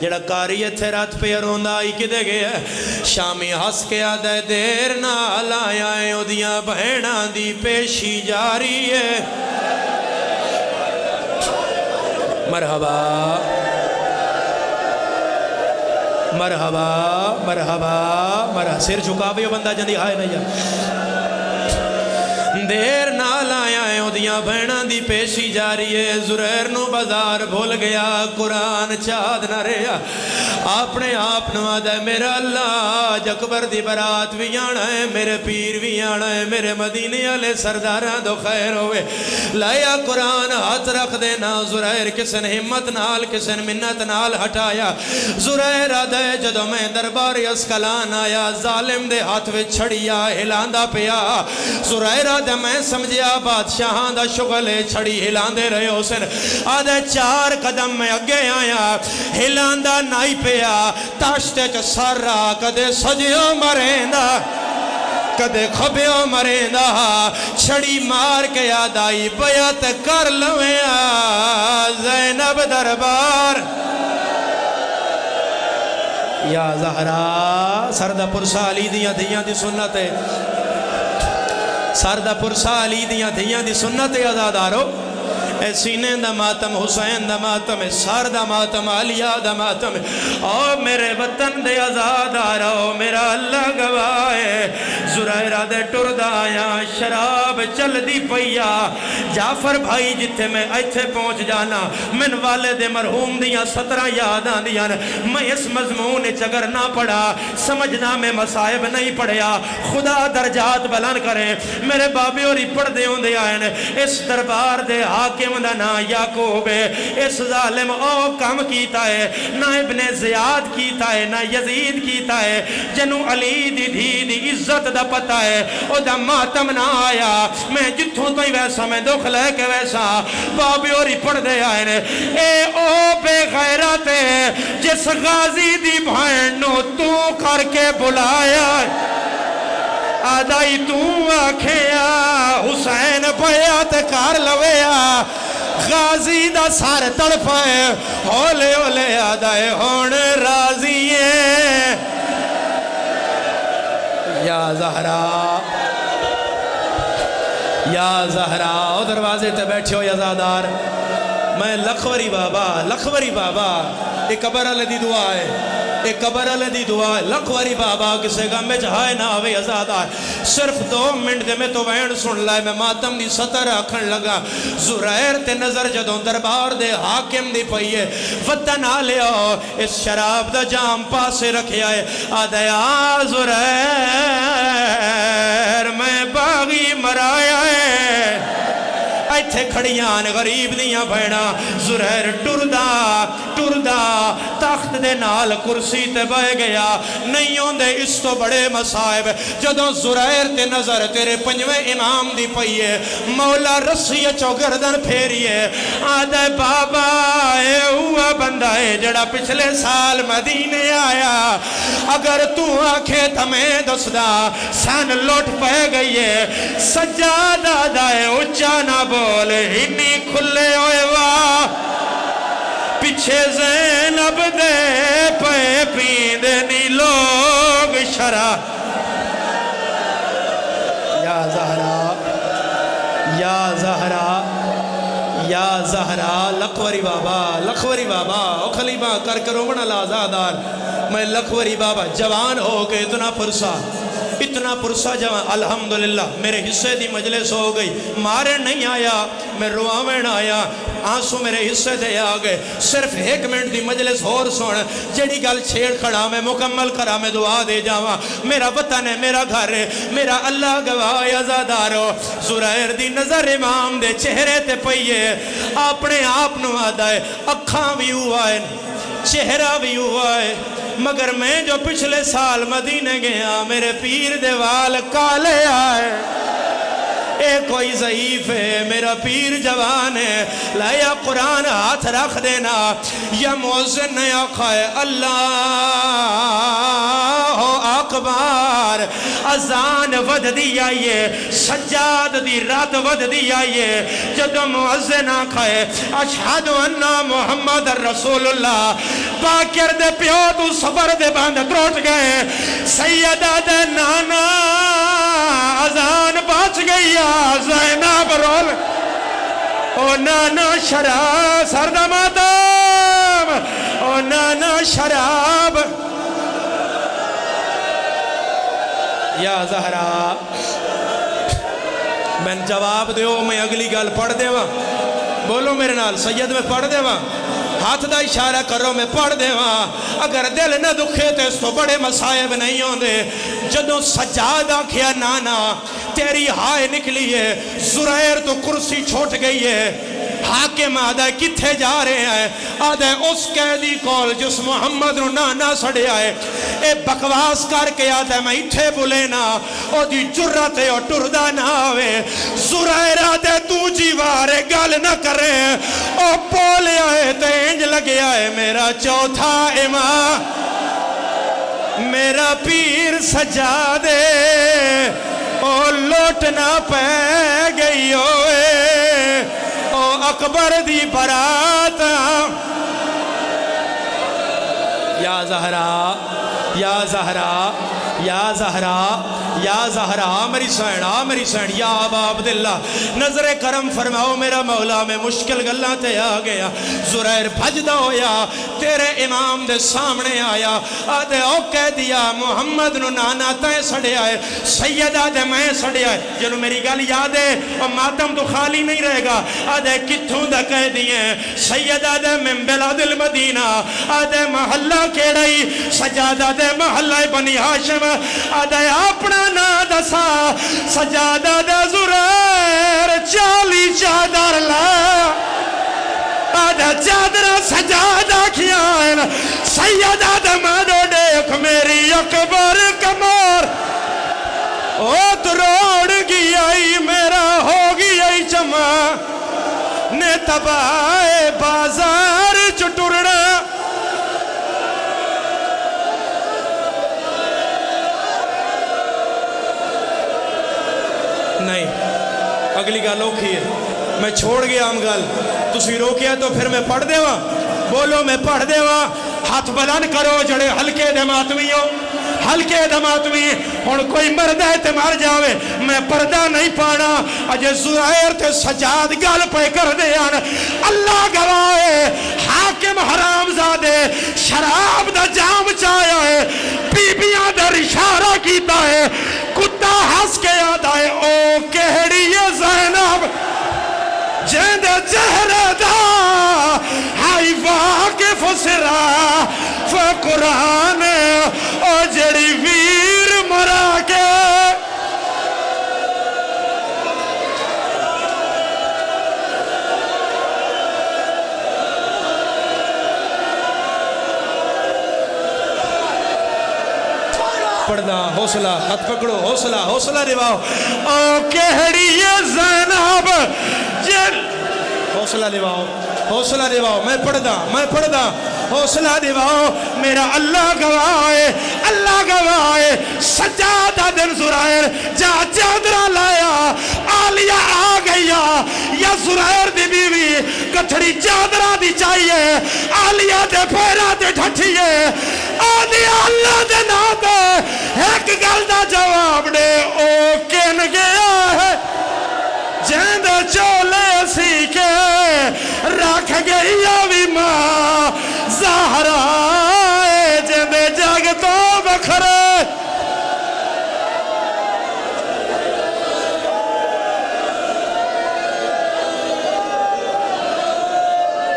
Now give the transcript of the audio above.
جڑا کاری اتھے رات پہ روندا آئی کدے گیا شامی ہس کے آدھے دیر نال آیا ہے اودیاں بہناں دی پیشی جاری ہے مرحبا مرحبا مرحبا مرحبا سر جھکاوے ہو بندہ جندی آئے نہیں دیر نال آیا ہے اودیاں بہناں دی پیشی جاری ہے زریر نو بازار بھول گیا قرآن چاد نہ رہا اپنے آپ نوادہ ہے میرا اللہ جکبر دی برات بھی آنا ہے میرے پیر بھی آنا ہے میرے مدینے والے سرداراں دو خیر ہوئے لایا قرآن ہاتھ رکھ دینا زریر کسن ہمت نال کسن منت نال ہٹایا زریر آدھے جدو میں دربار اسکلان آیا ظالم دے ہاتھ وچ چھڑیا ہلاندہ پیا زریر آدھے میں سمجھیا بادشاہاں دا شغلے چھڑی ہلاندے رہے ہو سن آدھے 4 قدم میں اگے آیا ہلاندہ نائی پیا تاشتے چ سر را کدے سجیوں مریندا کدے کھبیوں مریندا چھڑی مار کے یاد آئی بیعت کر لویا زینب دربار یا زہرا سردہ پرسا علی دیاں دی سنت ہے سردہ پرسا علی دیاں دی سنت ہے آزادارو اے سینے دا ماتم حسین دا ماتم سردہ ماتم علیہ دا ماتم او میرے وطن دے آزاد آرہو میرا اللہ گواہ زرائرہ دے ٹردہ آیا شراب چل دی پیا جعفر بھائی جتے میں ایتھے پہنچ جانا من والد مرحوم دیاں 17 یاداں دیاں میں اس مضمون چگر نہ پڑھا سمجھنا میں مصائب نہیں پڑھیا خدا درجات بلند کرے میرے بابی اور پڑھ دے ہوں دے آئین اس دربار دے حاکم دا نا یعقوب اس ظالم او کم کیتا ہے نہ ابن زیاد کیتا ہے نہ یزید کیتا ہے جنو علی دی دھی دی عزت دا پتہ ہے او دا ماتم نہ آیا میں جتھوں تو ہی ویسا میں دکھ لے کے ویسا بابی اور پڑھ دے آئے نے اے او بے غیرت ہے جس غازی دی بھائنو تو کر کے بلایا آدھائی تو آکھیا حسین بیعت کر لویا غازی دا سار تڑپائے ہولے ہولے آدھائے ہون راضی ہے یا زہرا او دروازے تے بیٹھے ہو یزادار میں لکھوری بابا ایک قبر اللہ دی دعا ہے ایک قبر اللہ دی دعا ہے لکھوری بابا کسے گا میں جہائے نہ آوے ازادار صرف 2 منٹ دے میں تو وین سن لائے میں ماتم دی سطر آکھن لگا زرائر تے نظر جدوں دربار دے حاکم دی پئیے وطن آلے آؤ اس شراب دا جام پاسے رکھے آئے آدھے زرائر میں باغی مرایا ہے ایتھے کھڑیاں غریب دیاں بھیڑا زرائر ٹردہ تخت دے نال کرسی تے بہ گیا نہیں ہوندے اس تو بڑے مصائب جدوں زرائر تے نظر تیرے 5ویں امام دی پئیے مولا رسی چو گردن پھیریے آدھے بابا اے ہوا بندہ ہے جڑا پچھلے سال مدینے آیا اگر تو آنکھیں تمہیں دسدا سن لوٹ پہ گئی ہے سجادہ دائے اچھا نہ بول ہنی کھلے ہوئے واہ پیچھے زینب دے پہ پیندنی لوگ شرع یا زہرا لکھوری بابا او خلیبہ کر کرو بنا لازادار میں لکھوری بابا جوان ہو کے اتنا پرسا جوان الحمدللہ میرے حصے دی مجلس ہو گئی مارے نہیں آیا میں رواوین آیا آنسو میرے حصے دے آگئے صرف 1 منٹ دی مجلس اور سن جڑی گل چھیڑ کھڑا میں مکمل کرا میں دعا دے جاواں میرا وطن ہے میرا گھر ہے میرا اللہ گواہ عزادارو زرائر دی نظر امام دے چہرے تے پئیے اپنے آپ نو آدھا ہے اکھاں بھی ہوا ہے چہرہ بھی ہوا ہے مگر میں جو پچھلے سال مدینے گیا میرے پیر دے وال کالے آئے اے کوئی ضعیف ہے میرا پیر جوان ہے لایا قرآن ہاتھ رکھ دینا یا موزن نے آقا ہے اللہ اکبر اذان وددی آئیے سجاد دی رات وددی آئیے جدو مؤذن آکھائے اشہد ان محمد رسول اللہ باکر دے پیو تو صبر دے باندھ تروٹ گئے سیدہ دے نانا اذان باچ گئی زینب رول او نانا شراب سردہ ماتم او نانا شراب یا زہرا میں جواب دیو میں اگلی گل پڑھ دے وہاں بولو میرے نال سید میں پڑھ دے وہاں ہاتھ دا اشارہ کرو میں پڑھ دے وہاں اگر دل نہ دکھے تو اس تو بڑے مسائب نہیں ہوں دے جدوں سجادہ کیا نانا تیری ہائے نکلی ہے زرائر تو کرسی چھوٹ گئی ہے حاکم آدھا کتھے جا رہے ہیں آدھا اس قیدی کول جس محمد نو نانا سڑے آئے اے بکواس کر کے آدھا میں اٹھے بولے نا او دی جرت ہے اور ٹردہ نہ آوے زرائر آدھا تو جیوارے گل نہ کرے او پولے آئے تینج لگے آئے میرا چوتھا امام میرا پیر سجا دے او لوٹنا پہ گئی ہوئے او اکبر دی برات یا زہرا یا زہرا یا زہرا یا زہرا میری سین یا ابا عبداللہ نظر کرم فرماؤ میرا مولا میں مشکل گلہ تے آ گیا زرائر بھجدہ ہویا تیرے امام دے سامنے آیا آدھے او کہہ دیا محمد نو نانا تے سڑے آئے سیدہ دے میں سڑے آئے جنو میری گل یاد ہے اور ماتم تو خالی نہیں رہے گا آدھے کتھوں دا کہہ دیئے سیدہ دے من بلاد المدینہ آدھے محلہ کیڑائی سجادہ دے محلہ بنی ہاشم آدھے اپنا نا دسا سجادہ دے زرائر 40 چادر لا آدھا چادر سجادہ کھیائن سیدہ دے مدو دیکھ میری اکبر کمار او دروڑ گئی میرا ہو گئی چما نے تبائے بازار چٹورنا نہیں اگلی گل اوکھی ہے میں چھوڑ گیا ہم گل تسی روکیا تو پھر میں پڑھ دے وا بولو میں پڑھ دے وا ہاتھ بلند کرو جڑے ہلکے دے ماتمی ہو ہلکے دے ماتمی ہن کوئی مرد ہے تے مر جاوے میں پردہ نہیں پانا اجے زرائر تے سجاد گل پہ کر دے اللہ گواہے حاکم حرام زادے شراب دا جام چایا ہے بیبیاں در اشارہ کیتا ہے کتا ہس کے یاد آئے او کہڑی یہ زینب جیند جہر دا ہائی واقف سرا فقرآن او جڑی ویر مرا کے پڑھنا حوصلہ ہاتھ پکڑو حوصلہ رواؤ او کہڑی یہ زینب حوصلہ رواؤ میں پڑھدا حوصلہ رواؤ میرا اللہ گواہے سجادہ دن زرائر جا چادرہ لایا آلیہ آ گیا یا زرائر دی بیوی کتھڑی چادرہ دی چاہیے آلیہ دے پھیرہ دے ڈھٹھیے آلیہ اللہ دے